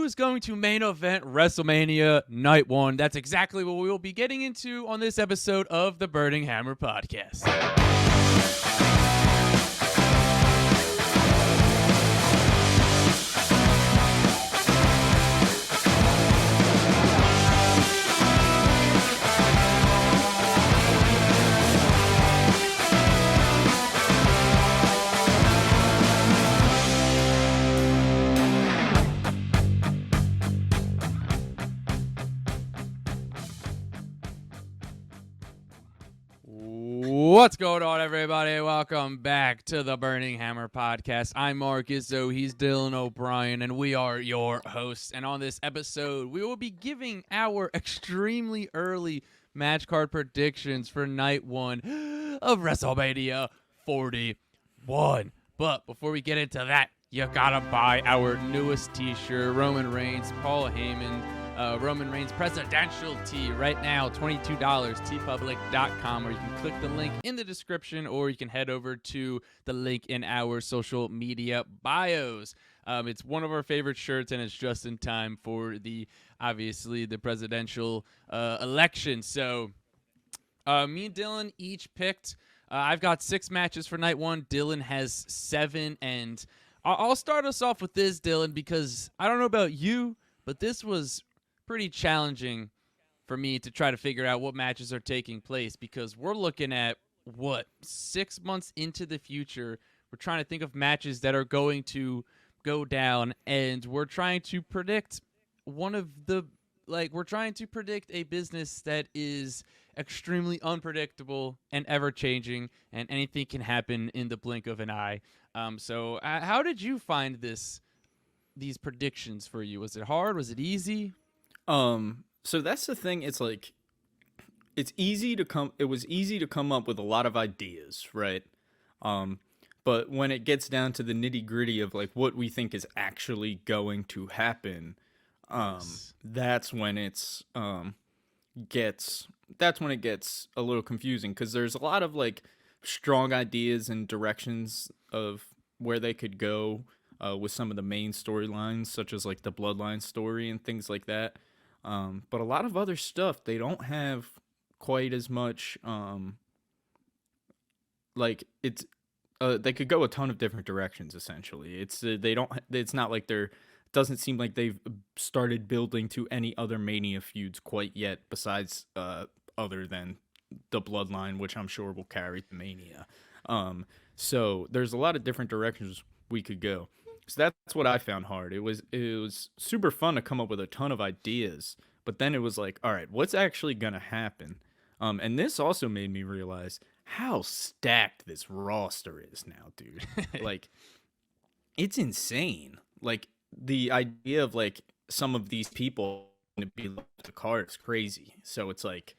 who's going to main event WrestleMania Night 1? That's exactly what we will be getting into on this episode of the Burning Hammer Podcast. What's going on, everybody? Welcome back to the Burning Hammer Podcast. I'm Marcus, so he's Dillon O'Brien, and we are your hosts. And on this episode, we will be giving our extremely early match card predictions for Night 1 of WrestleMania 41. But before we get into that, you gotta buy our newest t-shirt, Roman Reigns, Paul Heyman, Roman Reigns presidential tee right now, $22, tpublic.com, or you can click the link in the description, or you can head over to the link in our social media bios. It's one of our favorite shirts, and it's just in time for obviously the presidential election. So me and Dillon each picked, I've got 6 matches for Night 1. Dillon has 7, and I'll start us off with this, Dillon, because I don't know about you, but this was pretty challenging for me to try to figure out what matches are taking place, because we're looking at, 6 months into the future. We're trying to think of matches that are going to go down, and we're trying to predict we're trying to predict a business that is extremely unpredictable and ever-changing, and anything can happen in the blink of an eye. So how did you find these predictions for you? Was it hard? Was it easy? So that's the thing. It's like, it was easy to come up with a lot of ideas, right? But when it gets down to the nitty gritty of like what we think is actually going to happen, that's when it gets a little confusing, because there's a lot of like strong ideas and directions of where they could go with some of the main storylines, such as like the Bloodline story and things like that. But a lot of other stuff, they don't have quite as much, they could go a ton of different directions, essentially. It's not like doesn't seem like they've started building to any other Mania feuds quite yet, besides, other than the Bloodline, which I'm sure will carry the Mania. So there's a lot of different directions we could go. So that's what I found hard. It was super fun to come up with a ton of ideas, but then it was like, all right, what's actually gonna happen? And this also made me realize how stacked this roster is now, dude. Like, it's insane. Like, the idea of like some of these people to be left the card is crazy. So it's like,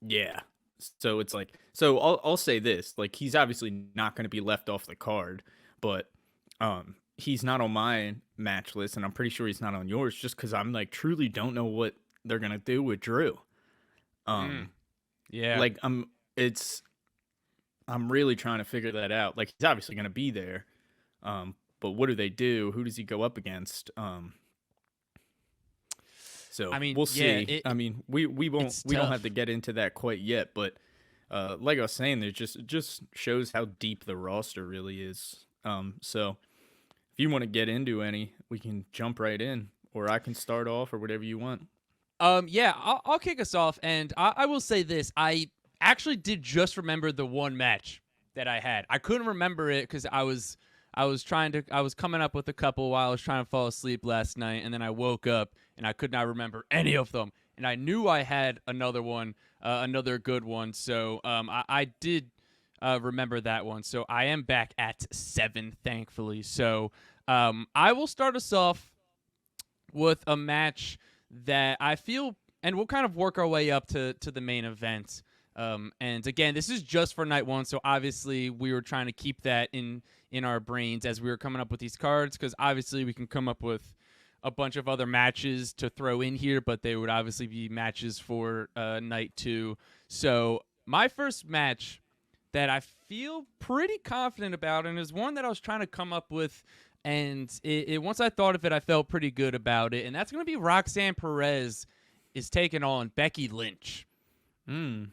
yeah. So it's like, so I'll say this, like, he's obviously not going to be left off the card, but he's not on my match list, and I'm pretty sure he's not on yours, just because I'm like truly don't know what they're gonna do with Drew. Yeah, like I'm really trying to figure that out. Like, he's obviously gonna be there, but what do they do? Who does he go up against? So I mean, we'll see. We don't have to get into that quite yet, but like I was saying, it just shows how deep the roster really is. So if you want to get into any, we can jump right in, or I can start off, or whatever you want. Yeah, I'll kick us off, and I will say this: I actually did just remember the one match that I had. I couldn't remember it because I was coming up with a couple while I was trying to fall asleep last night, and then I woke up and I could not remember any of them. And I knew I had another one, another good one. So I did remember that one. So I am back at 7, thankfully. So I will start us off with a match that I feel, and we'll kind of work our way up to the main event. And again, this is just for Night 1, so obviously we were trying to keep that in our brains as we were coming up with these cards, because obviously we can come up with a bunch of other matches to throw in here, but they would obviously be matches for Night 2. So my first match that I feel pretty confident about, and is one that I was trying to come up with And once I thought of it, I felt pretty good about it. And that's going to be Roxanne Perez is taking on Becky Lynch. Mm.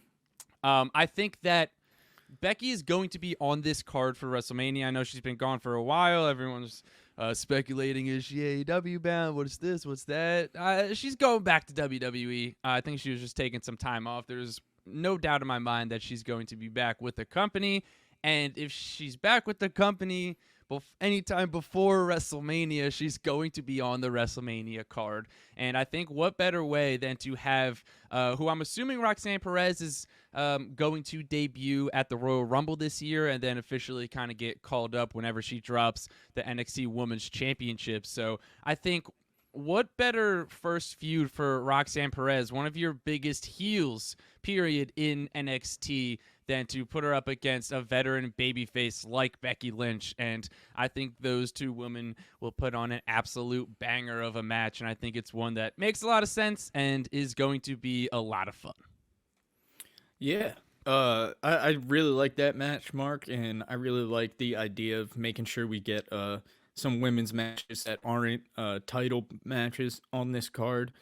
I think that Becky is going to be on this card for WrestleMania. I know she's been gone for a while. Everyone's speculating, is she AEW bound? What's this? What's that? She's going back to WWE. I think she was just taking some time off. There's no doubt in my mind that she's going to be back with the company. And if she's back with the company anytime before WrestleMania, she's going to be on the WrestleMania card. And I think what better way than to have who I'm assuming Roxanne Perez is going to debut at the Royal Rumble this year and then officially kind of get called up whenever she drops the NXT Women's Championship. So I think what better first feud for Roxanne Perez, one of your biggest heels, period, in NXT, than to put her up against a veteran babyface like Becky Lynch. And I think those two women will put on an absolute banger of a match. And I think it's one that makes a lot of sense and is going to be a lot of fun. Yeah. I really like that match, Mark, and I really like the idea of making sure we get some women's matches that aren't title matches on this card.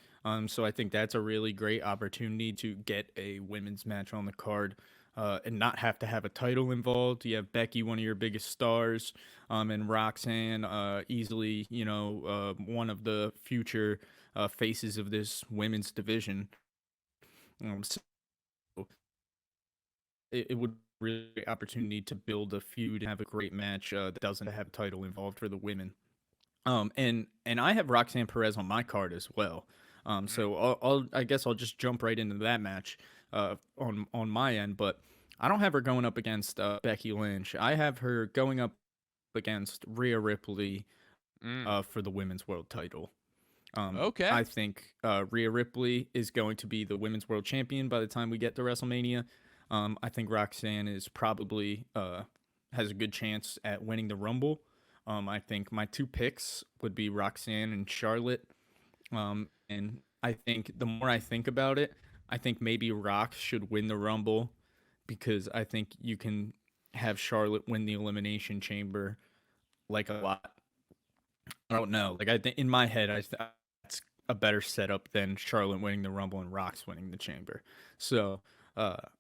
So I think that's a really great opportunity to get a women's match on the card. And not have to have a title involved. You have Becky, one of your biggest stars, and Roxanne, easily, one of the future faces of this women's division. So it would be a really great opportunity to build a feud and have a great match that doesn't have a title involved for the women. And I have Roxanne Perez on my card as well. So I guess I'll just jump right into that match on my end, but I don't have her going up against Becky Lynch. I have her going up against Rhea Ripley for the women's world title. Okay. I think Rhea Ripley is going to be the women's world champion by the time we get to WrestleMania. I think Roxanne is probably has a good chance at winning the Rumble. I think my two picks would be Roxanne and Charlotte. And I think the more I think about it, I think maybe Rox should win the Rumble because I think you can have Charlotte win the Elimination Chamber like a lot. I don't know. Like I think in my head, that's a better setup than Charlotte winning the Rumble and Rox winning the Chamber. So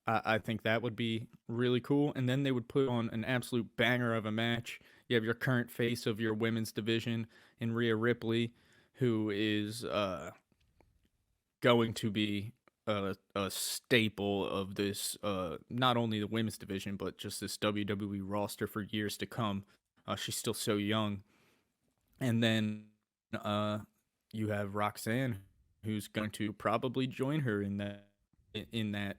I think that would be really cool. And then they would put on an absolute banger of a match. You have your current face of your women's division in Rhea Ripley, who is going to be a staple of this, not only the women's division, but just this WWE roster for years to come. She's still so young. And then you have Roxanne, who's going to probably join her in that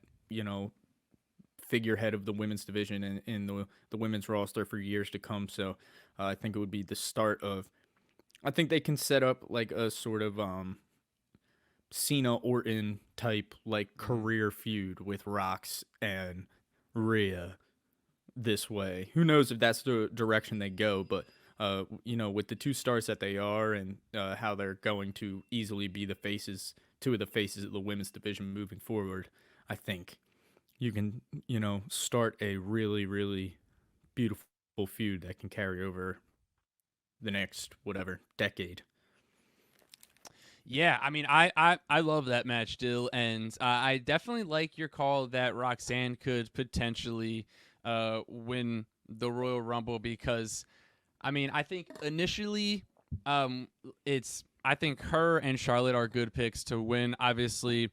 figurehead of the women's division and in the women's roster for years to come. So I think it would be the start of. I think they can set up like a sort of Cena Orton type like career feud with Rox and Rhea this way. Who knows if that's the direction they go, but with the two stars that they are and how they're going to easily be two of the faces of the women's division moving forward, I think you can, start a really, really beautiful feud that can carry over the next, decade. Yeah, I mean, I love that match, Dill, and I definitely like your call that Roxanne could potentially win the Royal Rumble because, I mean, I think initially, I think her and Charlotte are good picks to win. Obviously,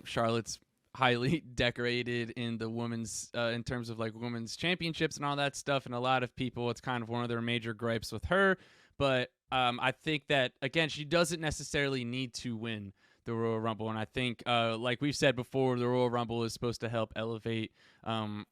Charlotte's highly decorated in the women's in terms of like women's championships and all that stuff, and a lot of people, it's kind of one of their major gripes with her. But I think that, again, she doesn't necessarily need to win the Royal Rumble. And I think, like we've said before, the Royal Rumble is supposed to help elevate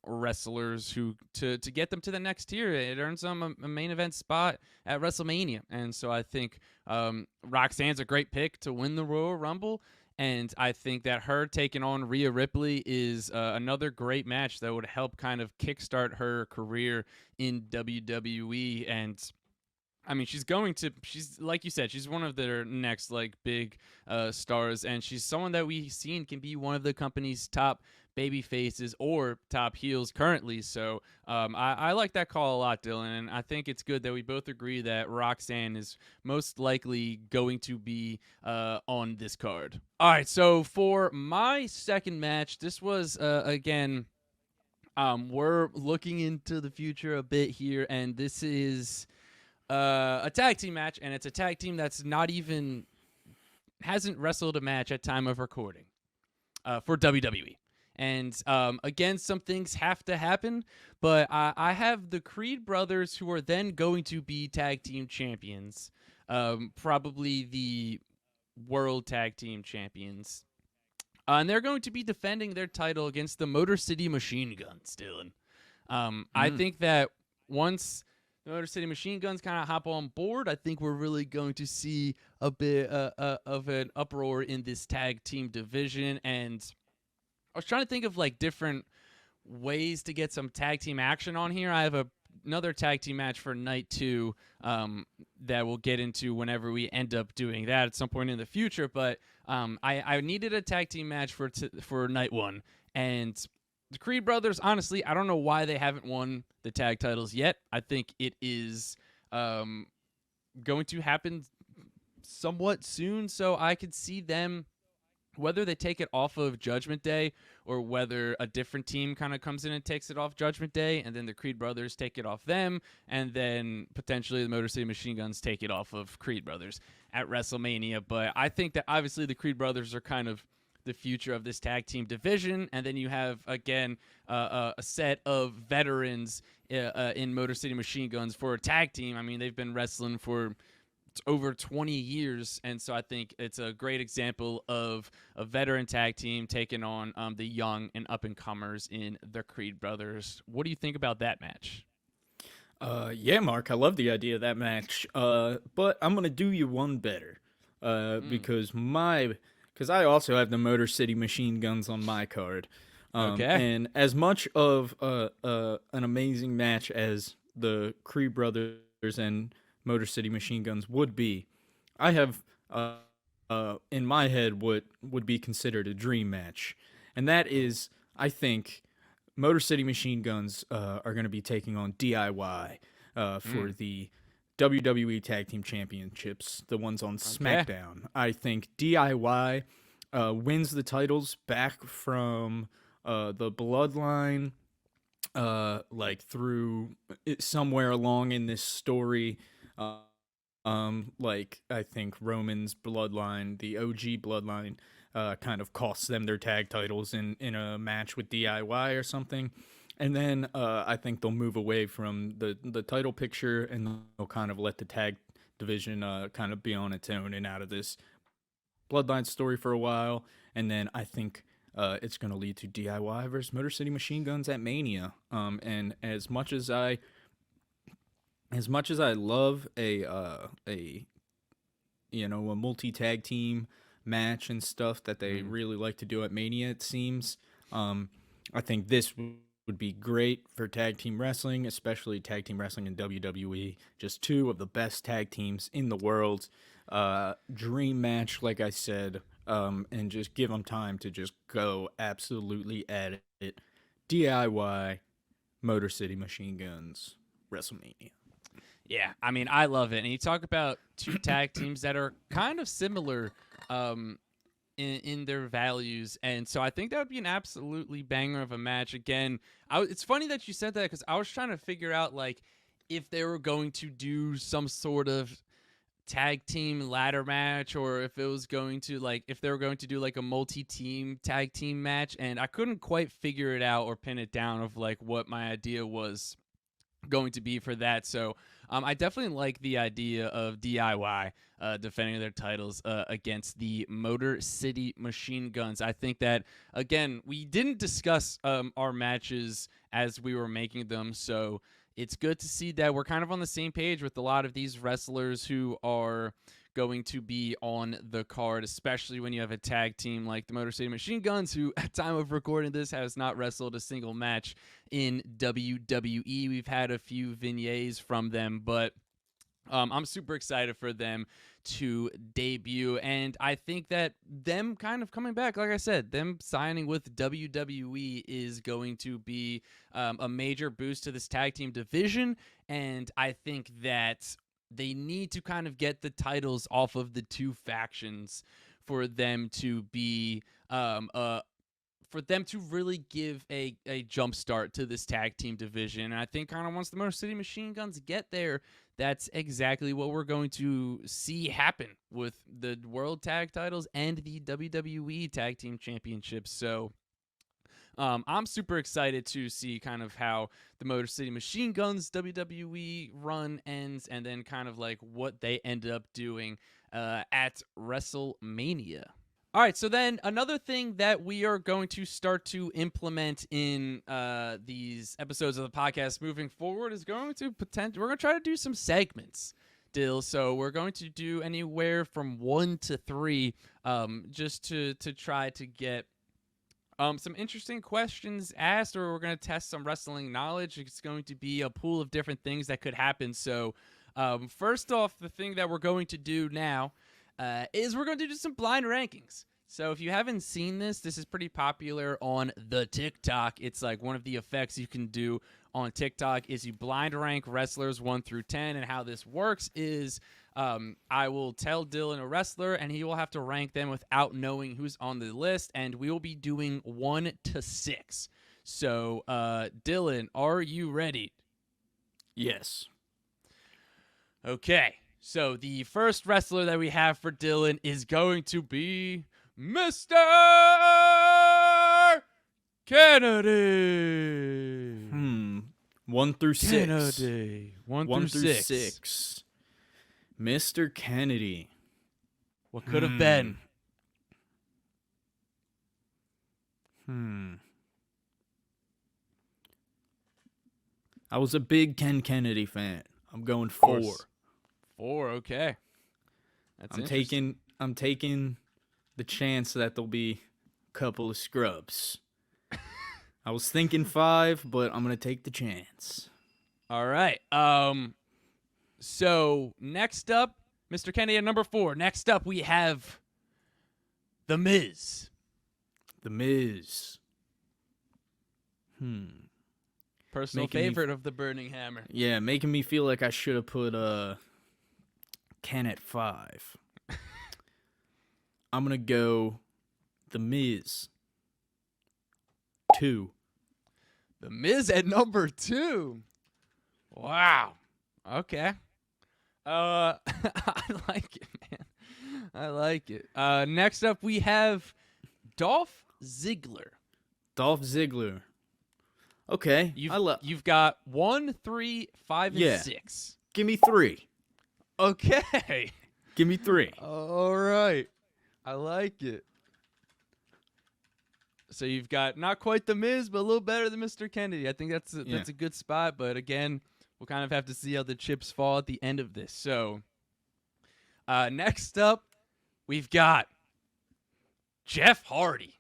wrestlers to get them to the next tier. It earns them a main event spot at WrestleMania. And so I think Roxanne's a great pick to win the Royal Rumble. And I think that her taking on Rhea Ripley is another great match that would help kind of kickstart her career in WWE. And I mean, she's like you said, she's one of their next like big stars, and she's someone that we've seen can be one of the company's top baby faces or top heels currently. So I like that call a lot, Dylan, and I think it's good that we both agree that Roxanne is most likely going to be on this card. All right, so for my second match, this was again. We're looking into the future a bit here, and this is a tag team match, and it's a tag team that's not even hasn't wrestled a match at time of recording for WWE. And again, some things have to happen, but I have the Creed brothers who are then going to be tag team champions, probably the world tag team champions. And they're going to be defending their title against the Motor City Machine Guns, Dylan. I think that once the Motor City Machine Guns kind of hop on board, I think we're really going to see a bit of an uproar in this tag team division. And I was trying to think of like different ways to get some tag team action on here. I have another tag team match for night 2 that we'll get into whenever we end up doing that at some point in the future. But I needed a tag team match for night 1, and the Creed brothers, honestly, I don't know why they haven't won the tag titles yet. I think it is going to happen somewhat soon, so I could see them, whether they take it off of Judgment Day or whether a different team kind of comes in and takes it off Judgment Day, and then the Creed brothers take it off them, and then potentially the Motor City Machine Guns take it off of Creed brothers at WrestleMania. But I think that obviously the Creed brothers are kind of the future of this tag team division, and then you have, again, a set of veterans in Motor City Machine Guns for a tag team. I mean, they've been wrestling for over 20 years, and so I think it's a great example of a veteran tag team taking on the young and up-and-comers in the Creed brothers. What do you think about that match? Yeah, Mark, I love the idea of that match. But I'm gonna do you one better. Because I also have the Motor City Machine Guns on my card. Okay. And as much of an amazing match as the Creed brothers and Motor City Machine Guns would be, I have in my head what would be considered a dream match, and that is, I think, Motor City Machine Guns are going to be taking on DIY for the WWE Tag Team Championships, the ones on SmackDown. I think DIY wins the titles back from the Bloodline, like through somewhere along in this story. Like I think Roman's bloodline, the OG bloodline, kind of costs them their tag titles in a match with DIY or something. And then I think they'll move away from the title picture, and they'll kind of let the tag division kind of be on its own and out of this bloodline story for a while. And then I think it's going to lead to DIY versus Motor City Machine Guns at Mania. And as much as I love a multi tag team match and stuff that they really like to do at Mania, it seems, I think this would be great for tag team wrestling, especially tag team wrestling in WWE. Just two of the best tag teams in the world. Dream match, like I said, and just give them time to just go absolutely at it. DIY, Motor City Machine Guns, WrestleMania. Yeah, I mean, I love it. And you talk about two tag teams that are kind of similar in their values. And so I think that would be an absolutely banger of a match. Again, it's funny that you said that, because I was trying to figure out, like, if they were going to do some sort of tag team ladder match, or if it was going to, like, if they were going to do, like, a multi-team tag team match. And I couldn't quite figure it out or pin it down of, like, what my idea was going to be for that. So I definitely like the idea of DIY defending their titles against the Motor City Machine Guns. I think that, again, we didn't discuss our matches as we were making them, so it's good to see that we're kind of on the same page with a lot of these wrestlers who are going to be on the card, especially when you have a tag team like the Motor City Machine Guns, who at time of recording this has not wrestled a single match in WWE. We've had a few vignettes from them, but I'm super excited for them to debut, and I think that them kind of coming back, like I said, them signing with WWE is going to be a major boost to this tag team division, and I think that they need to kind of get the titles off of the two factions for them to be for them to really give a jump start to this tag team division. And I think kind of once the Motor City Machine Guns get there, that's exactly what we're going to see happen with the World Tag Titles and the WWE Tag Team Championships. So I'm super excited to see kind of how the Motor City Machine Guns WWE run ends, and then kind of like what they ended up doing at WrestleMania. All right, so then another thing that we are going to start to implement in these episodes of the podcast moving forward is we're going to try to do some segments, Dill. So we're going to do anywhere from 1 to 3, just to try to get some interesting questions asked, or we're going to test some wrestling knowledge. It's going to be a pool of different things that could happen. So first off, the thing that we're going to do now is we're going to do some blind rankings. So if you haven't seen this is pretty popular on the TikTok. It's like one of the effects you can do on TikTok is you blind rank wrestlers 1 through 10. And how this works is I will tell Dillon a wrestler, and he will have to rank them without knowing who's on the list. And we will be doing 1 to 6. So Dillon, are you ready? Yes. Okay. So the first wrestler that we have for Dillon is going to be Mr. Kennedy. 1 through 6. Kennedy. 1 through 6. Mr. Kennedy. What could have been? I was a big Ken Kennedy fan. I'm going 4. 4, okay. That's I'm taking the chance that there'll be a couple of scrubs. I was thinking 5, but I'm gonna take the chance. All right. So next up, Mr. Kennedy at number 4. Next up, we have The Miz. The Miz. Personal favorite of the Burning Hammer. Yeah, making me feel like I should have put Ken at 5. I'm gonna go The Miz 2. The Miz at number 2. Wow. Okay. I like it, man. I like it. Next up, we have Dolph Ziggler. Dolph Ziggler. Okay. You've got 1, 3, 5, and 6. Give me 3. Okay. Give me 3. All right. I like it. So you've got not quite The Miz, but a little better than Mr. Kennedy. I think that's a good spot. But again, we'll kind of have to see how the chips fall at the end of this. So next up, we've got Jeff Hardy.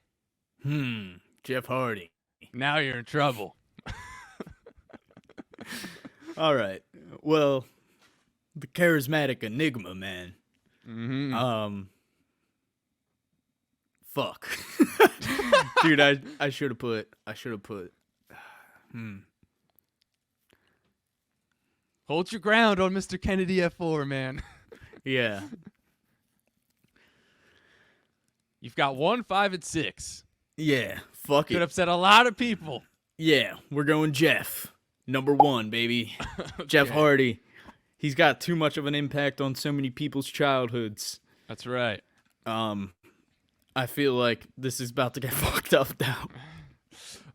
Jeff Hardy. Now you're in trouble. All right. Well, the charismatic enigma, man. Fuck. Dude, I should have put Hold your ground on Mr. Kennedy at 4, man. Yeah. You've got 1, 5, and 6. Yeah. Fuck it. Could upset a lot of people. Yeah, we're going Jeff. Number 1, baby. Okay. Jeff Hardy. He's got too much of an impact on so many people's childhoods. That's right. I feel like this is about to get fucked up now.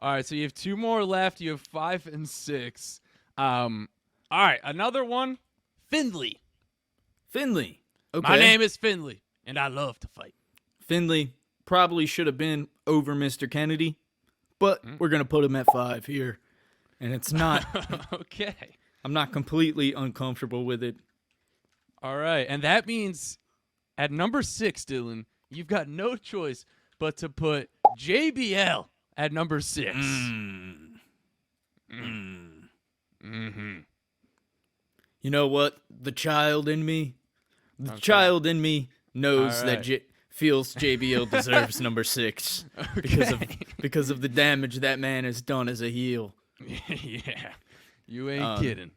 All right, so you have 2 more left. You have 5 and 6. All right, another one. Finley. Okay. My name is Finley, and I love to fight. Finley probably should have been over Mr. Kennedy, but we're going to put him at 5 here. And it's not. Okay. I'm not completely uncomfortable with it. All right, and that means at number 6, Dillon, you've got no choice but to put JBL at number 6. You know what? The child in me Okay. knows All that right. feels JBL deserves number 6 Okay. because of the damage that man has done as a heel. Yeah. You ain't Um, kidding.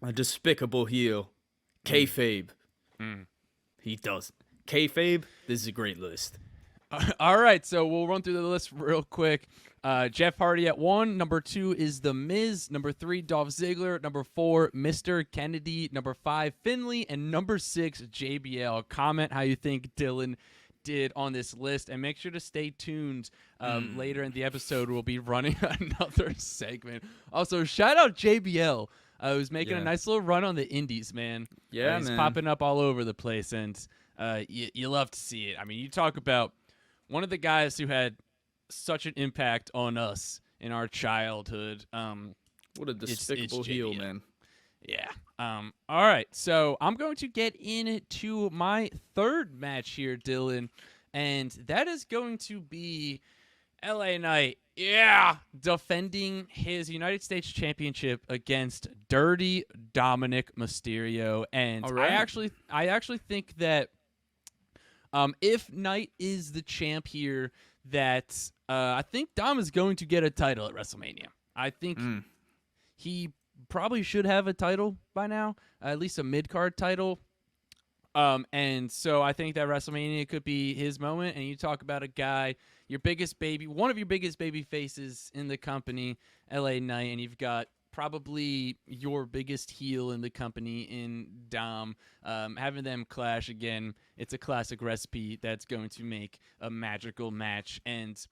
a despicable heel. Kayfabe. Mm. He does. Kayfabe, this is a great list. All right, so we'll run through the list real quick. Jeff Hardy at 1. Number 2 is The Miz. Number 3, Dolph Ziggler. Number 4, Mr. Kennedy. Number 5, Finley. And number 6, JBL. Comment how you think Dillon did on this list, and make sure to stay tuned. Later in the episode, we'll be running another segment. Also, shout out JBL, who's making a nice little run on the indies, man. Yeah, he's man. popping up all over the place, and you love to see it. I mean, you talk about one of the guys who had such an impact on us in our childhood. What a despicable heel, JBL. man. Yeah. All right. So I'm going to get into my third match here, Dillon, and that is going to be LA Knight. Yeah, defending his United States Championship against Dirty Dominic Mysterio, and All right. I actually think that if Knight is the champ here, that I think Dom is going to get a title at WrestleMania. I think he probably should have a title by now, at least a mid-card title. And so I think that WrestleMania could be his moment. And you talk about a guy, one of your biggest baby faces in the company, LA Knight, and you've got probably your biggest heel in the company in Dom. Having them clash again, it's a classic recipe that's going to make a magical match. And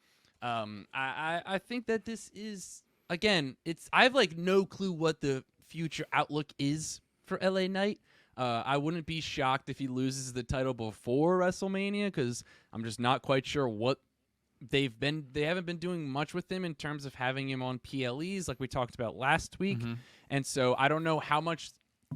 I think that this is, again, I have like no clue what the future outlook is for LA Knight. I wouldn't be shocked if he loses the title before WrestleMania, because I'm just not quite sure what they haven't been doing much with him in terms of having him on PLEs like we talked about last week. And so I don't know how much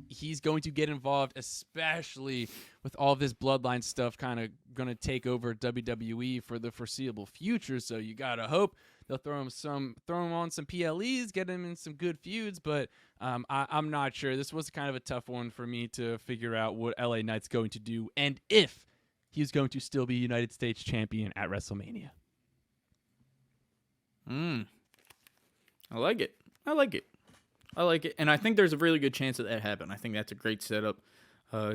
he's going to get involved, especially with all this bloodline stuff kind of going to take over WWE for the foreseeable future. So you got to hope they'll throw him on some PLEs, get him in some good feuds, but I'm not sure. This was kind of a tough one for me to figure out what LA Knight's going to do and if he's going to still be United States champion at WrestleMania. I like it. I like it. And I think there's a really good chance that happened. I think that's a great setup.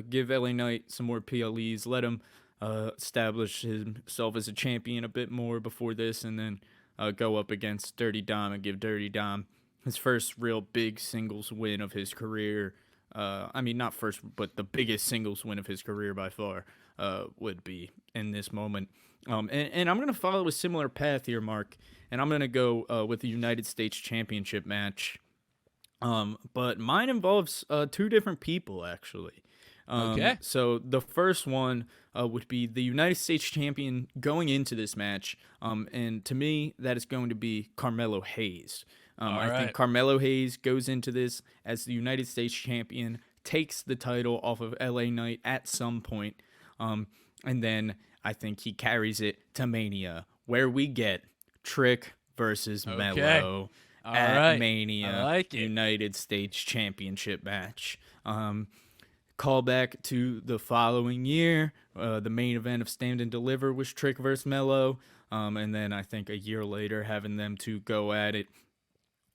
Give LA Knight some more PLEs. Let him establish himself as a champion a bit more before this, and then go up against Dirty Dom and give Dirty Dom his first real big singles win of his career. I mean, not first, but the biggest singles win of his career by far would be in this moment. And I'm going to follow a similar path here, Mark, and I'm going to go with the United States Championship match. But mine involves 2 different people, actually. Okay. So the first one would be the United States champion going into this match. And to me, that is going to be Carmelo Hayes. I think Carmelo Hayes goes into this as the United States champion, takes the title off of LA Knight at some point. And then I think he carries it to Mania, where we get Trick versus Mello at Mania. I like it. United States Championship match. Call back to the following year. The main event of Stand and Deliver was Trick versus Mello. And then I think a year later, having them two go at it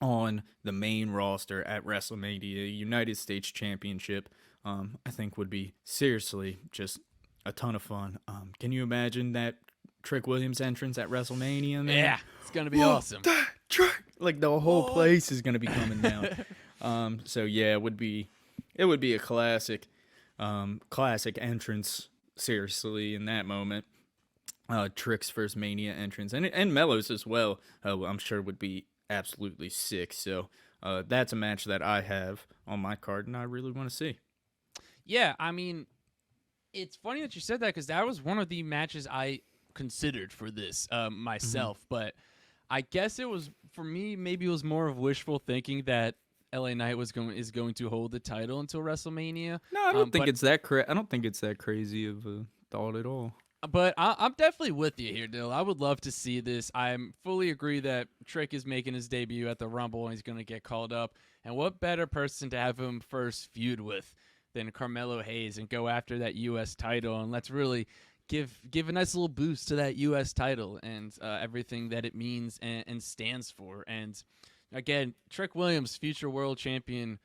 on the main roster at WrestleMania, United States Championship, I think would be seriously just a ton of fun. Can you imagine that Trick Williams entrance at WrestleMania, man? Yeah, it's going to be awesome. Trick! Like the whole place is going to be coming down. So yeah, it would be a classic entrance, seriously, in that moment. Trick's first Mania entrance, and Mello's as well, I'm sure would be absolutely sick. So that's a match that I have on my card, and I really want to see. Yeah, I mean, it's funny that you said that, because that was one of the matches I considered for this myself. But I guess it was, for me, maybe it was more of wishful thinking that LA Knight is going to hold the title until WrestleMania. No, I don't think it's that I don't think it's that crazy of a thought at all. But I'm definitely with you here, Dill. I would love to see this. I'm fully agree that Trick is making his debut at the Rumble and he's going to get called up. And what better person to have him first feud with than Carmelo Hayes and go after that U.S. title? And let's really give a nice little boost to that U.S. title and everything that it means and stands for. And again, Trick Williams, future world champion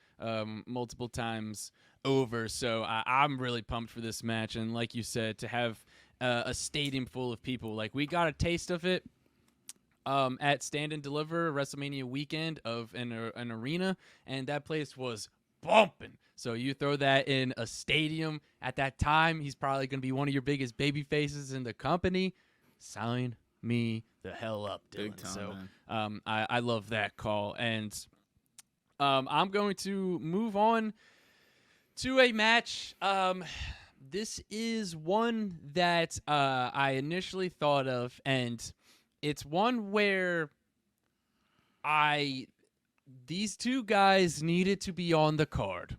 multiple times over. So I'm really pumped for this match. And like you said, to have a stadium full of people. Like, we got a taste of it at Stand and Deliver WrestleMania weekend of an arena, and that place was bumping. So you throw that in a stadium at that time, he's probably going to be one of your biggest baby faces in the company. Sign me the hell up, Dillon. Big time, So man. I love that call. And I'm going to move on to a match. This is one that I initially thought of, and it's one where these two guys needed to be on the card,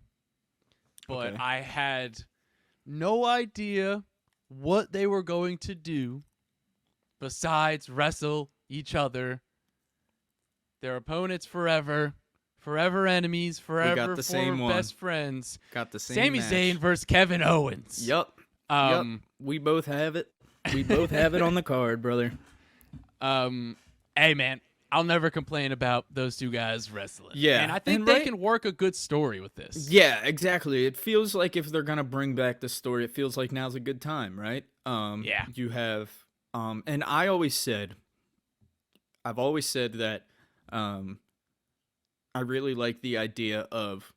but Okay. I had no idea what they were going to do besides wrestle each other, their opponents forever enemies, forever the same one. best friends. Got the same Sami match. Zayn versus Kevin Owens. Yup. We both have it. We both have it on the card, brother. Hey man, I'll never complain about those two guys wrestling. Yeah, and I think and they right- can work a good story with this. Yeah, exactly. It feels like if they're gonna bring back the story, it feels like now's a good time, right? Yeah. You have, and I've always said that, I really like the idea of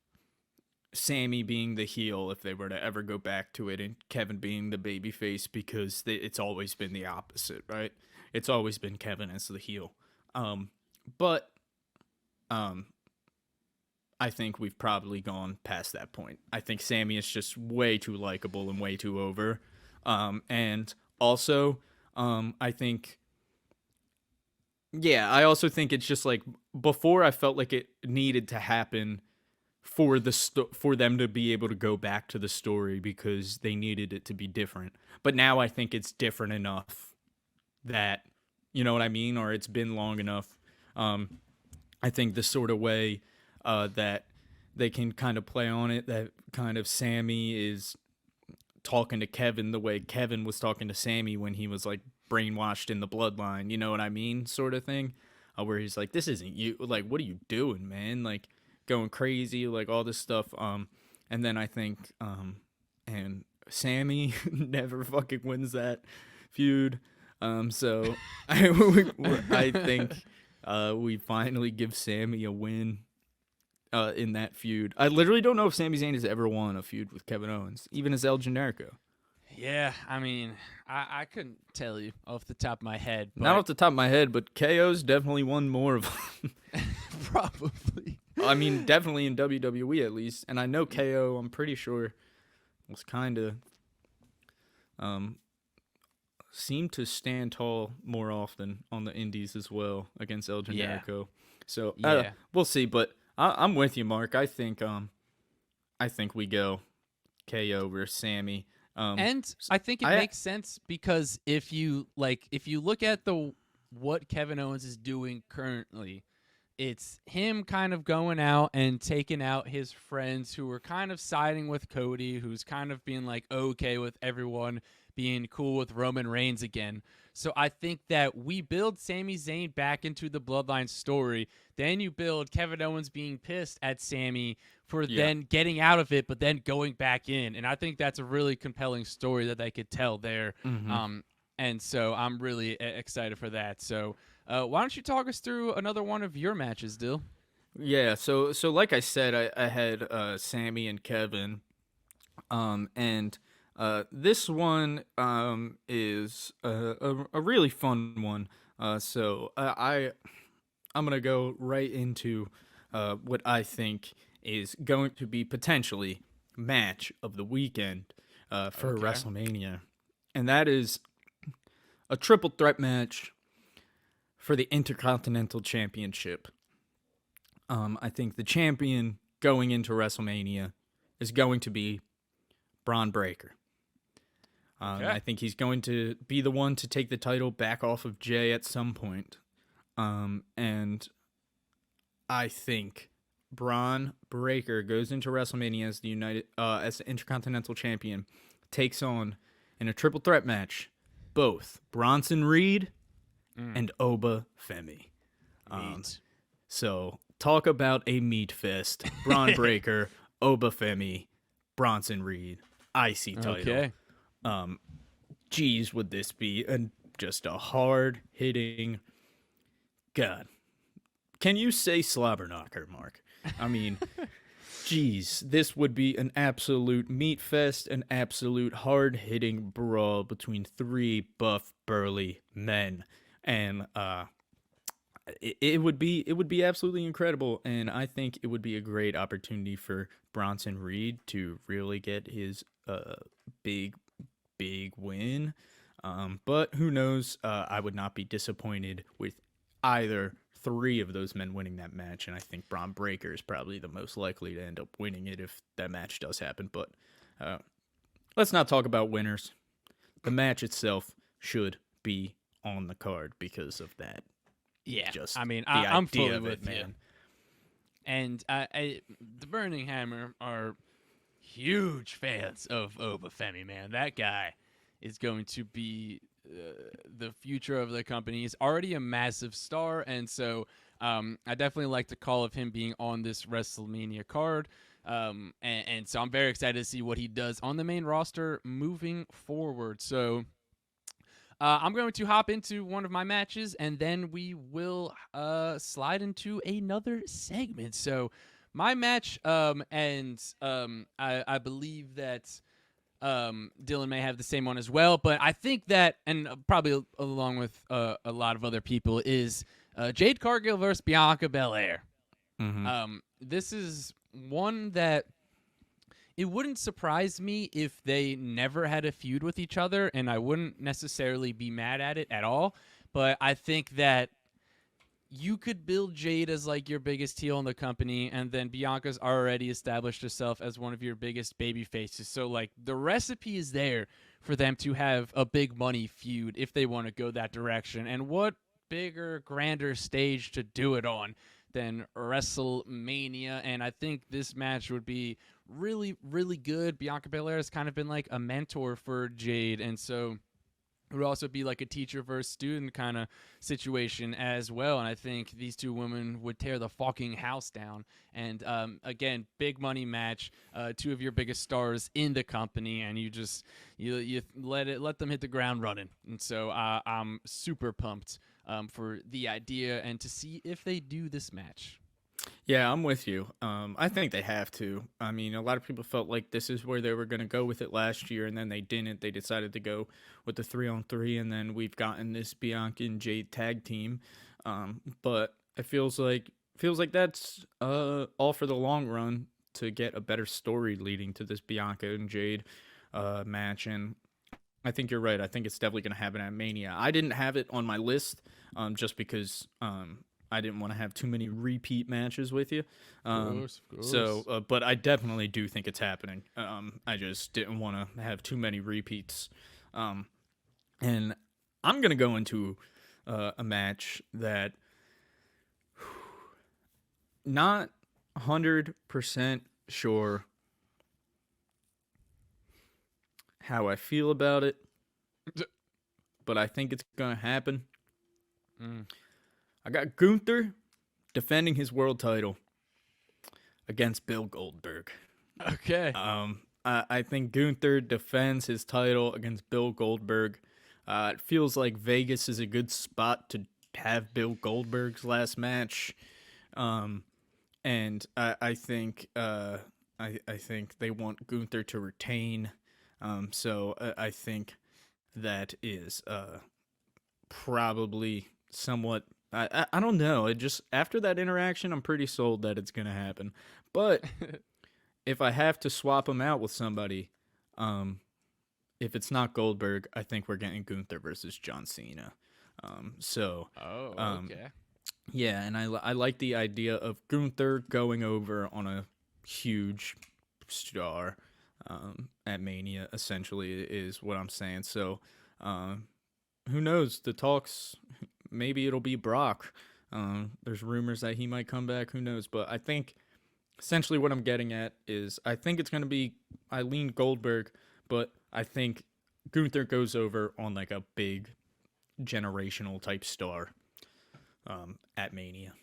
Sammy being the heel if they were to ever go back to it, and Kevin being the babyface, because it's always been the opposite, right? It's always been Kevin as the heel. But I think we've probably gone past that point. I think Sammy is just way too likable and way too over. And also, I think, yeah, I also think it's just like, before I felt like it needed to happen for for them to be able to go back to the story because they needed it to be different. But now I think it's different enough that, you know what I mean, or it's been long enough. I think the sort of way that they can kind of play on it, that kind of Sammy is talking to Kevin the way Kevin was talking to Sammy when he was like brainwashed in the bloodline, you know what I mean, sort of thing, where he's like, this isn't you, like, what are you doing, man, like going crazy, like all this stuff. And then I think and Sammy never fucking wins that feud. So I think we finally give Sammy a win in that feud. I literally don't know if Sami Zayn has ever won a feud with Kevin Owens, even as El Generico. Yeah, I mean, I couldn't tell you off the top of my head. But Not off the top of my head, but KO's definitely won more of them. probably. I mean, definitely in WWE at least. And I know KO, I'm pretty sure, was kind of seemed to stand tall more often on the indies as well against El Generico. Yeah. So Yeah. we'll see, but I'm with you, Mark. I think we go KO versus Sammy. And I think it makes sense because if you look at what Kevin Owens is doing currently, it's him kind of going out and taking out his friends who were kind of siding with Cody, who's kind of being like okay with everyone being cool with Roman Reigns again. So I think that we build Sami Zayn back into the Bloodline story. Then you build Kevin Owens being pissed at Sammy for then getting out of it, but then going back in. And I think that's a really compelling story that they could tell there. Mm-hmm. And so I'm really excited for that. So why don't you talk us through another one of your matches, Dill? Yeah, so like I said, I had Sammy and Kevin, and this one is a really fun one. So I'm gonna go right into what I think is going to be potentially match of the weekend for WrestleMania, and that is a triple threat match for the Intercontinental Championship. I think the champion going into WrestleMania is going to be Braun Breaker. Okay. I think he's going to be the one to take the title back off of Jay at some point. And I think Braun Breaker goes into WrestleMania as as the Intercontinental Champion, takes on in a triple threat match both Bronson Reed and Oba Femi. Meat. So talk about a meat fest. Braun Breaker, Oba Femi, Bronson Reed, IC title. Okay. Geez, would this be just a hard hitting? God, can you say slobber knocker, Mark? I mean, geez, this would be an absolute meat fest, an absolute hard hitting brawl between three buff burly men, and it would be absolutely incredible, and I think it would be a great opportunity for Bronson Reed to really get his big win. But who knows? I would not be disappointed with either three of those men winning that match, and I think Braun Breaker is probably the most likely to end up winning it if that match does happen. But let's not talk about winners. The match itself should be on the card because of that. Yeah, Just I mean, the I'm idea fully of with it, you. man. And the Burning Hammer are huge fans of Oba Femi, man. That guy is going to be the future of the company. He's already a massive star, and so I definitely like the call of him being on this WrestleMania card. And so I'm very excited to see what he does on the main roster moving forward. So I'm going to hop into one of my matches, and then we will slide into another segment. So my match, I believe that Dillon may have the same one as well, but I think that, and probably along with a lot of other people, is Jade Cargill versus Bianca Belair. This is one that it wouldn't surprise me if they never had a feud with each other, and I wouldn't necessarily be mad at it at all. But I think that you could build Jade as like your biggest heel in the company, and then Bianca's already established herself as one of your biggest baby faces. So like the recipe is there for them to have a big money feud if they want to go that direction. And what bigger, grander stage to do it on than WrestleMania? And I think this match would be really, really good. Bianca Belair has kind of been like a mentor for Jade, and so it would also be like a teacher versus student kind of situation as well. And I think these two women would tear the fucking house down. And again, big money match, two of your biggest stars in the company, and you let them hit the ground running. And so I'm super pumped for the idea and to see if they do this match. Yeah, I'm with you. I think they have to. I mean, a lot of people felt like this is where they were going to go with it last year, and then they didn't. They decided to go with the 3-on-3, and then we've gotten this Bianca and Jade tag team. But it feels like that's all for the long run to get a better story leading to this Bianca and Jade match. And I think you're right. I think it's definitely going to happen at Mania. I didn't have it on my list just because I didn't want to have too many repeat matches with you. Of course. So, but I definitely do think it's happening. I just didn't want to have too many repeats. And I'm going to go into a match that not 100% sure how I feel about it, but I think it's going to happen. I got Gunther defending his world title against Bill Goldberg. Okay. I think Gunther defends his title against Bill Goldberg. It feels like Vegas is a good spot to have Bill Goldberg's last match. And I think they want Gunther to retain. So I think that is probably somewhat. I don't know. It just after that interaction, I'm pretty sold that it's gonna happen. But if I have to swap them out with somebody, if it's not Goldberg, I think we're getting Gunther versus John Cena. Okay. Yeah, and I like the idea of Gunther going over on a huge star. at Mania, essentially, is what I'm saying. So, who knows? The talks, maybe it'll be Brock. There's rumors that he might come back. Who knows? But I think essentially what I'm getting at is I think it's going to be Eileen Goldberg, but I think Gunther goes over on like a big generational type star at Mania.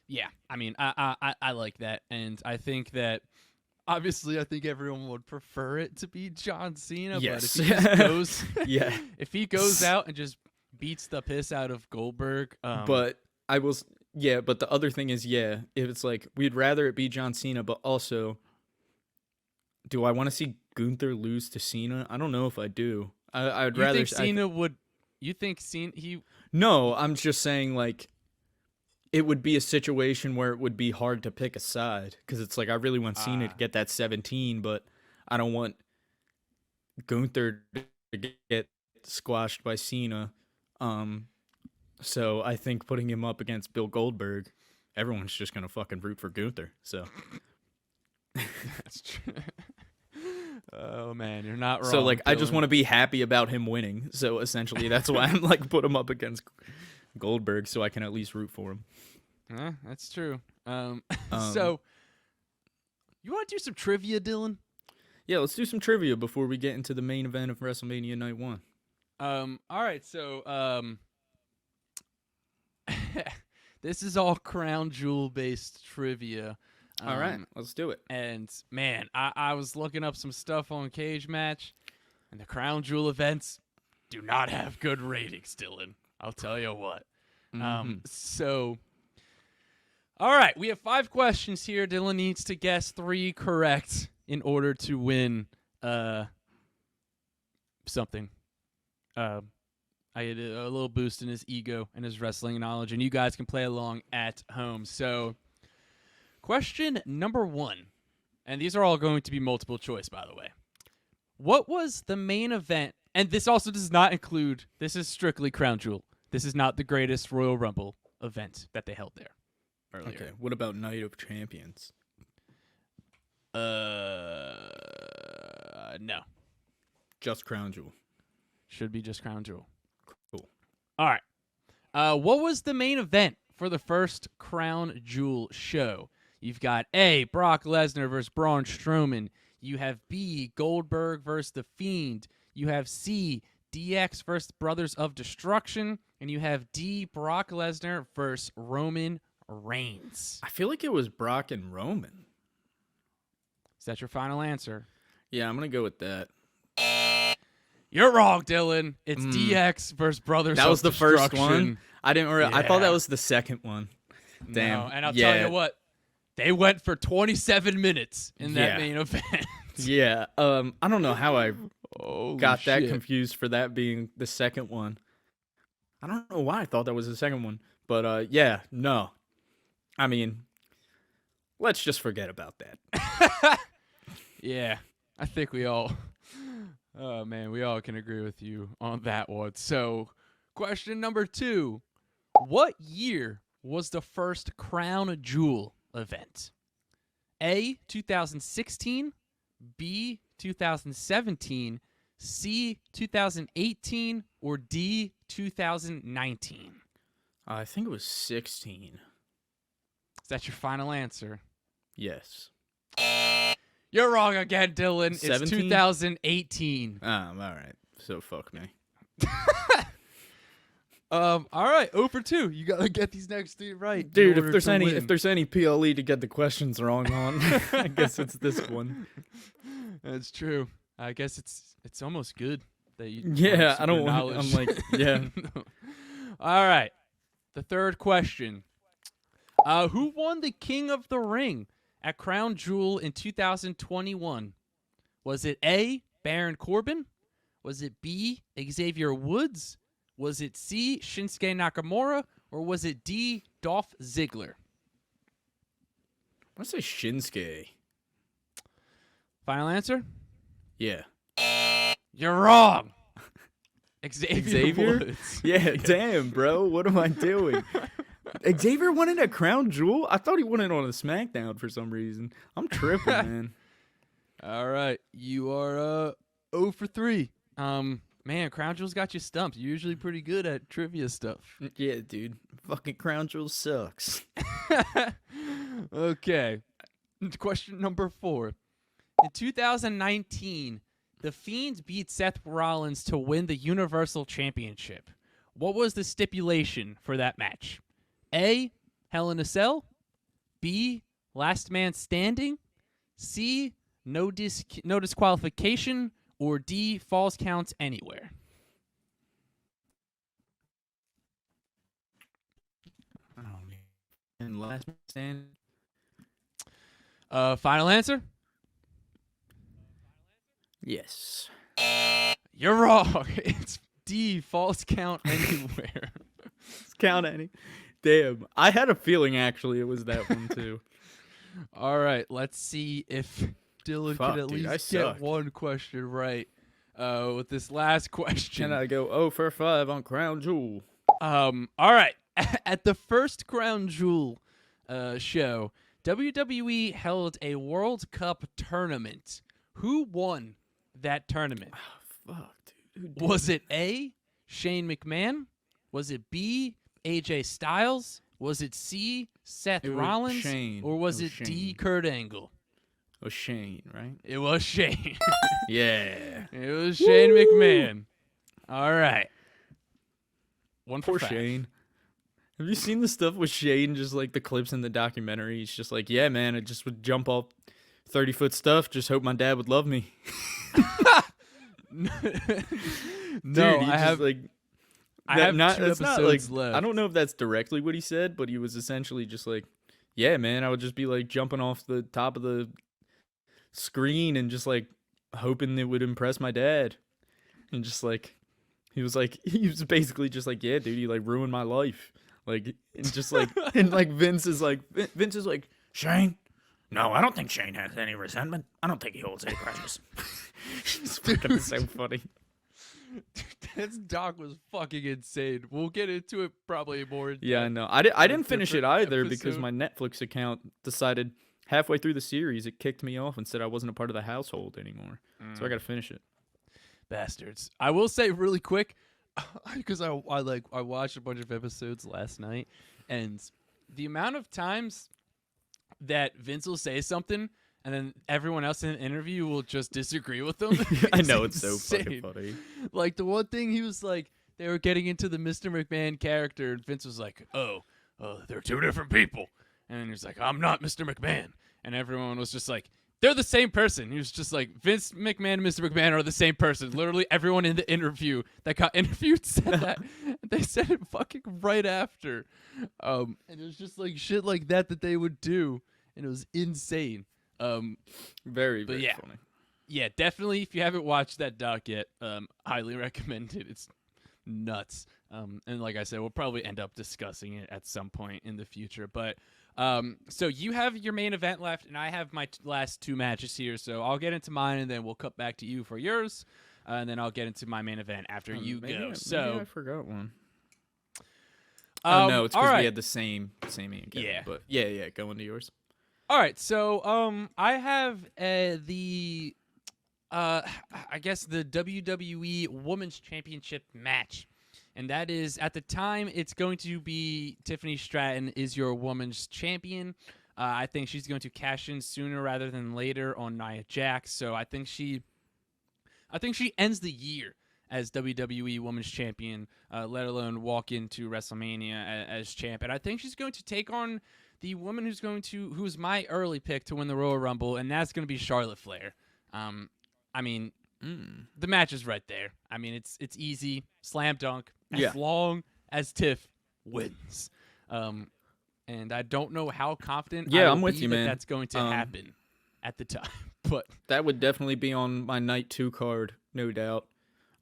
Yeah, I mean, I like that, and I think that obviously I think everyone would prefer it to be John Cena. Yes. But if he just goes, Yeah. if he goes out and just beats the piss out of Goldberg, But I will. Yeah, but the other thing is, if it's like we'd rather it be John Cena, but also, do I want to see Gunther lose to Cena? I don't know if I do. I'd rather. Think Cena would? You think Cena? No, I'm just saying like it would be a situation where it would be hard to pick a side because it's like I really want Cena to get that 17, but I don't want Gunther to get squashed by Cena. So I think putting him up against Bill Goldberg, everyone's just gonna fucking root for Gunther. So That's true. Oh man, you're not wrong. So like, I just Dylan. want to be happy about him winning. So essentially, that's why I'm like put him up against Goldberg, so I can at least root for him. That's true. So you want to do some trivia, Dylan? Yeah, let's do some trivia before we get into the main event of WrestleMania Night 1. All right. So this is all crown jewel based trivia. All right, let's do it. And man, I was looking up some stuff on Cage Match, and the crown jewel events do not have good ratings, Dylan. I'll tell you what. So, all right, we have 5 questions here. Dylan needs to guess 3 correct in order to win something. I had a little boost in his ego and his wrestling knowledge, and you guys can play along at home. So, question number 1, and these are all going to be multiple choice, by the way. What was the main event? And this also does not include, this is strictly Crown Jewel. This is not the greatest Royal Rumble event that they held there earlier. Okay, what about Night of Champions? No. Just Crown Jewel. Should be just Crown Jewel. Cool. All right. What was the main event for the first Crown Jewel show? You've got A, Brock Lesnar versus Braun Strowman. You have B, Goldberg versus The Fiend. You have C, DX versus Brothers of Destruction. And you have D, Brock Lesnar versus Roman Reigns. I feel like it was Brock and Roman. Is that your final answer? Yeah, I'm going to go with that. You're wrong, Dylan. It's DX versus Brothers That of was the Destruction. first one? I didn't. I thought Yeah. that was the second one. Damn. No, and I'll tell you what. They went for 27 minutes in that main event. Yeah. I don't know how I Holy got that shit. confused for that being the second one. I don't know why I thought that was the second one. But yeah, no. I mean, let's just forget about that. Yeah, I think we all, we all can agree with you on that one. So, question number 2. What year was the first Crown Jewel event? A, 2016, B, 2017, C, 2018, or D, 2019? I think it was 16. Is that your final answer? Yes. You're wrong again, Dylan. It's 17? 2018. All right. So fuck me. All right, 0 for 2. You gotta get these next 3 right, Dude, in if there's order to any win. PLE to get the questions wrong on, I guess it's this one. That's true. I guess it's almost good that you. Yeah, have I don't super want. I'm knowledge. like, yeah. All right, the third question. Who won the King of the Ring at Crown Jewel in 2021? Was it A, Baron Corbin? Was it B, Xavier Woods? Was it C, Shinsuke Nakamura? Or was it D, Dolph Ziggler? I say Shinsuke. Final answer? Yeah. You're wrong. Xavier? Woods. Yeah, damn, bro. What am I doing? Xavier won it at Crown Jewel? I thought he won it on a SmackDown for some reason. I'm tripping, man. All right, you are 0 for 3. Man, Crown Jewel's got you stumped. You're usually pretty good at trivia stuff. Yeah, dude. Fucking Crown Jewel sucks. Okay. Question number 4. In 2019, The Fiend beat Seth Rollins to win the Universal Championship. What was the stipulation for that match? A, Hell in a Cell. B, Last Man Standing. C, no disqualification. Or D, Falls Counts Anywhere. Oh, man. And last man standing. Final answer? Yes. You're wrong. It's D, Falls Count Anywhere. Count any. Damn. I had a feeling actually it was that one too. All right, let's see if Dillon Fuck, can at dude, I least get suck. one question right. With this last question. Can I go 0 for 5 on Crown Jewel? All right. At the first Crown Jewel show, WWE held a World Cup tournament. Who won that tournament? Fuck, dude. Who did Was it A, Shane McMahon? Was it B, AJ Styles? Was it C, Seth It was Rollins? Shane. Or was It it was D, Shane. Kurt Angle? Oh, Shane, right? It was Shane. Yeah. It was Shane McMahon. All right. One for Poor 5. Shane. Have you seen the stuff with Shane, just like the clips in the documentary? He's just like, yeah, man, I just would jump off 30-foot stuff, just hope my dad would love me. No, Dude, he I just, have like, I have not, 2 it's not episodes like, left. I don't know if that's directly what he said, but he was essentially just like, yeah, man, I would just be like jumping off the top of the screen and just like hoping it would impress my dad. And just like, he was basically just like, yeah, dude, you like ruined my life. Like, and just like, and like Vince is like, Shane? No, I don't think Shane has any resentment. I don't think he holds any grudges. It's fucking so funny. This doc was fucking insane. We'll get into it probably more. In Yeah, I depth know. I didn't in a finish it different either because episode. my Netflix account decided halfway through the series it kicked me off and said I wasn't a part of the household anymore. So I got to finish it. Bastards. I will say really quick, because I watched a bunch of episodes last night, and the amount of times that Vince will say something and then everyone else in an interview will just disagree with him. I know, it's so fucking insane. funny. Like the one thing he was like, they were getting into the Mr. McMahon character, and Vince was like, "Oh, they're 2 different people," and then he was like, "I'm not Mr. McMahon," and everyone was just like, "They're the same person." He was just like, Vince McMahon and Mr. McMahon are the same person. Literally everyone in the interview that got interviewed said that. They said it fucking right after. And it was just like shit like that they would do, and it was insane. Very, But very yeah. funny. Yeah, definitely. If you haven't watched that doc yet, highly recommend it. It's nuts. And like I said, we'll probably end up discussing it at some point in the future. But so you have your main event left, and I have my last 2 matches here. So I'll get into mine, and then we'll cut back to you for yours, and then I'll get into my main event after you Maybe go. maybe I forgot one. Oh No, it's all because right. we had the same Ian Kevin. Yeah. But yeah, go into yours. All right, so I have I guess the WWE Women's Championship match, and that is at the time it's going to be Tiffany Stratton is your women's champion. I think she's going to cash in sooner rather than later on Nia Jax. So I think she ends the year as WWE Women's Champion, let alone walk into WrestleMania as champ. And I think she's going to take on the woman who's my early pick to win the Royal Rumble, and that's going to be Charlotte Flair. I mean, the match is right there. I mean, it's easy, slam dunk, as long as Tiff wins. And I don't know how confident I I'm will with be you, that man. that's going to happen at the time. But That would definitely be on my night 2 card, no doubt.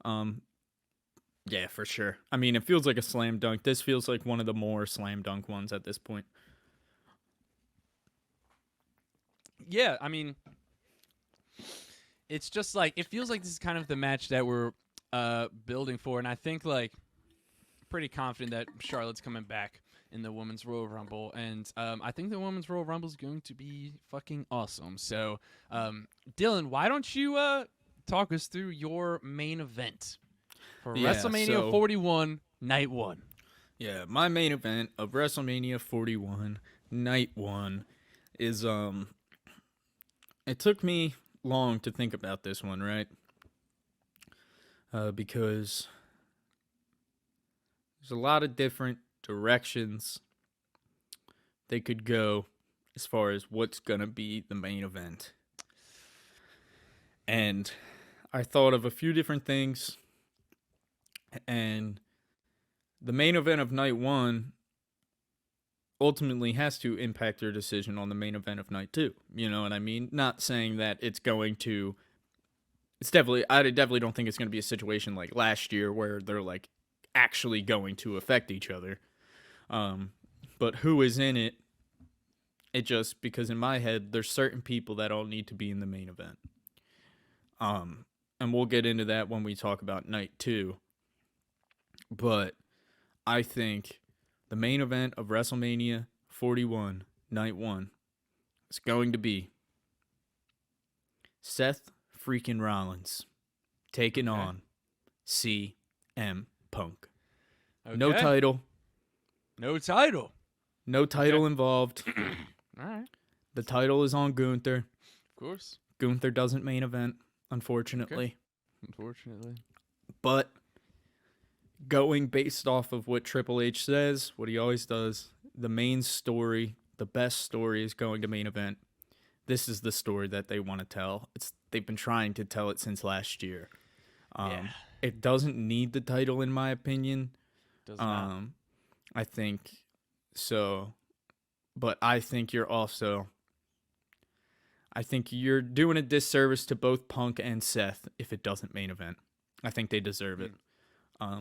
Yeah, for sure. I mean, it feels like a slam dunk. This feels like one of the more slam dunk ones at this point. yeah, I mean, it's just like it feels like this is kind of the match that we're building for, and I think like pretty confident that Charlotte's coming back in the Women's Royal Rumble, and I think the Women's Royal Rumble is going to be fucking awesome. So, Dylan, why don't you talk us through your main event for WrestleMania 41 Night 1? Yeah, my main event of WrestleMania 41 Night 1 is it took me long to think about this one, right? Because there's a lot of different directions they could go as far as what's gonna be the main event. And I thought of a few different things, and the main event of night 1 ultimately has to impact their decision on the main event of night 2. You know what I mean? Not saying that it's going to. I definitely don't think it's going to be a situation like last year where they're like actually going to affect each other. But who is in it? It just, because in my head, there's certain people that all need to be in the main event. And we'll get into that when we talk about night 2. But I think the main event of WrestleMania 41, night 1, is going to be Seth freaking Rollins taking on CM Punk. Okay. No title. No title. No title involved. All right. The title is on Gunther. Of course. Gunther doesn't main event, unfortunately. Okay. Unfortunately. But going based off of what Triple H says, what he always does, the main story, the best story is going to main event. This is the story that they want to tell. They've been trying to tell it since last year. It doesn't need the title, in my opinion. Does not. I think so. But I think you're doing a disservice to both Punk and Seth if it doesn't main event. I think they deserve it.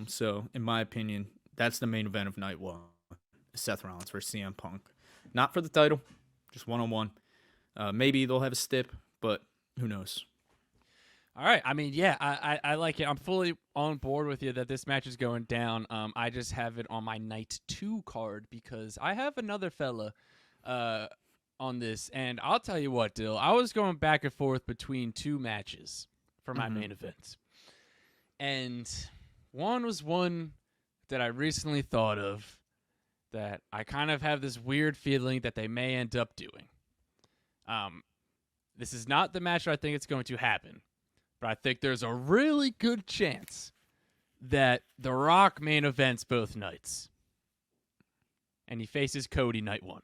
So, in my opinion, that's the main event of night 1. Seth Rollins versus CM Punk. Not for the title, just one-on-one. Maybe they'll have a stip, but who knows? All right. I mean, yeah, I like it. I'm fully on board with you that this match is going down. I just have it on my night 2 card because I have another fella on this. And I'll tell you what, Dill, I was going back and forth between 2 matches for my main event. And one was one that I recently thought of that I kind of have this weird feeling that they may end up doing. This is not the match I think it's going to happen, but I think there's a really good chance that The Rock main events both nights. And he faces Cody night 1.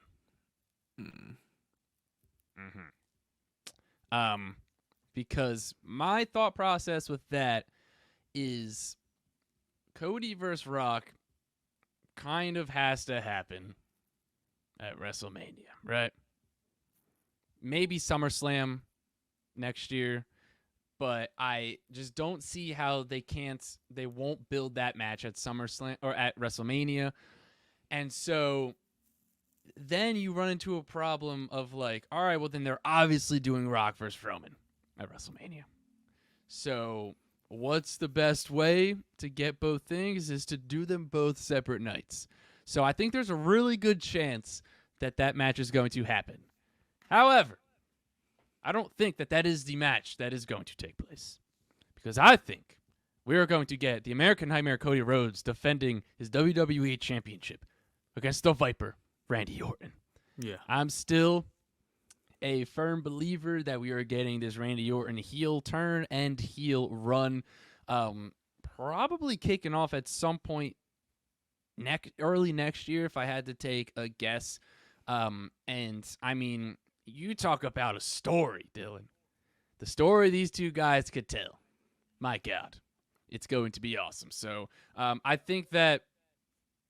Because my thought process with that is Cody versus Rock kind of has to happen at WrestleMania, right? Maybe SummerSlam next year, but I just don't see how they won't build that match at SummerSlam or at WrestleMania. And so then you run into a problem of like, all right, well then they're obviously doing Rock versus Roman at WrestleMania. So what's the best way to get both things is to do them both separate nights. So I think there's a really good chance that match is going to happen. However, I don't think that is the match that is going to take place. Because I think we are going to get the American Nightmare Cody Rhodes defending his WWE Championship against the Viper, Randy Orton. Yeah. I'm still a firm believer that we are getting this Randy Orton heel turn and heel run, probably kicking off at some point early next year if I had to take a guess. And I mean, you talk about a story, Dylan. The story these two guys could tell. My God, it's going to be awesome. So I think that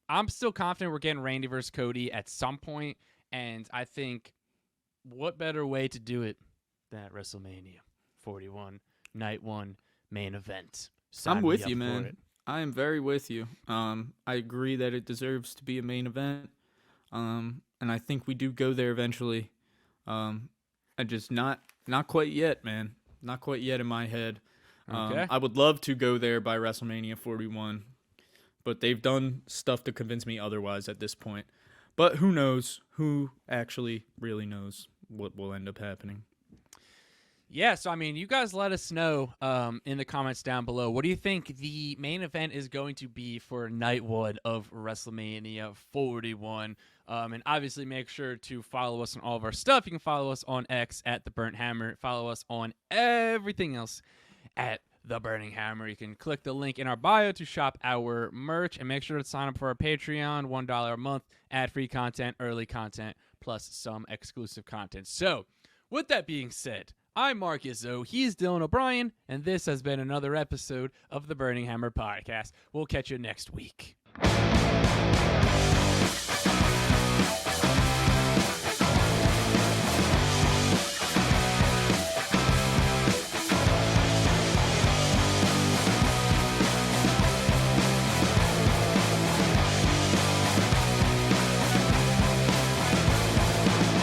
I'm still confident we're getting Randy versus Cody at some point, and I think what better way to do it than at WrestleMania 41, Night 1, main event. I'm with you, man. I am very with you. I agree that it deserves to be a main event, and I think we do go there eventually. I just not quite yet, man. Not quite yet in my head. Okay. I would love to go there by WrestleMania 41, but they've done stuff to convince me otherwise at this point. But who knows? Who actually really knows what will end up happening? Yeah, so I mean, you guys let us know in the comments down below. What do you think the main event is going to be for night one of WrestleMania 41? And obviously, make sure to follow us on all of our stuff. You can follow us on X at The Burnt Hammer. Follow us on everything else at The Burning Hammer. You can click the link in our bio to shop our merch, and make sure to sign up for our Patreon, $1 a month, ad-free content, early content, plus some exclusive content. So, with that being said, I'm Marcus O. He's Dillon O'Brien, and this has been another episode of the Burning Hammer Podcast. We'll catch you next week.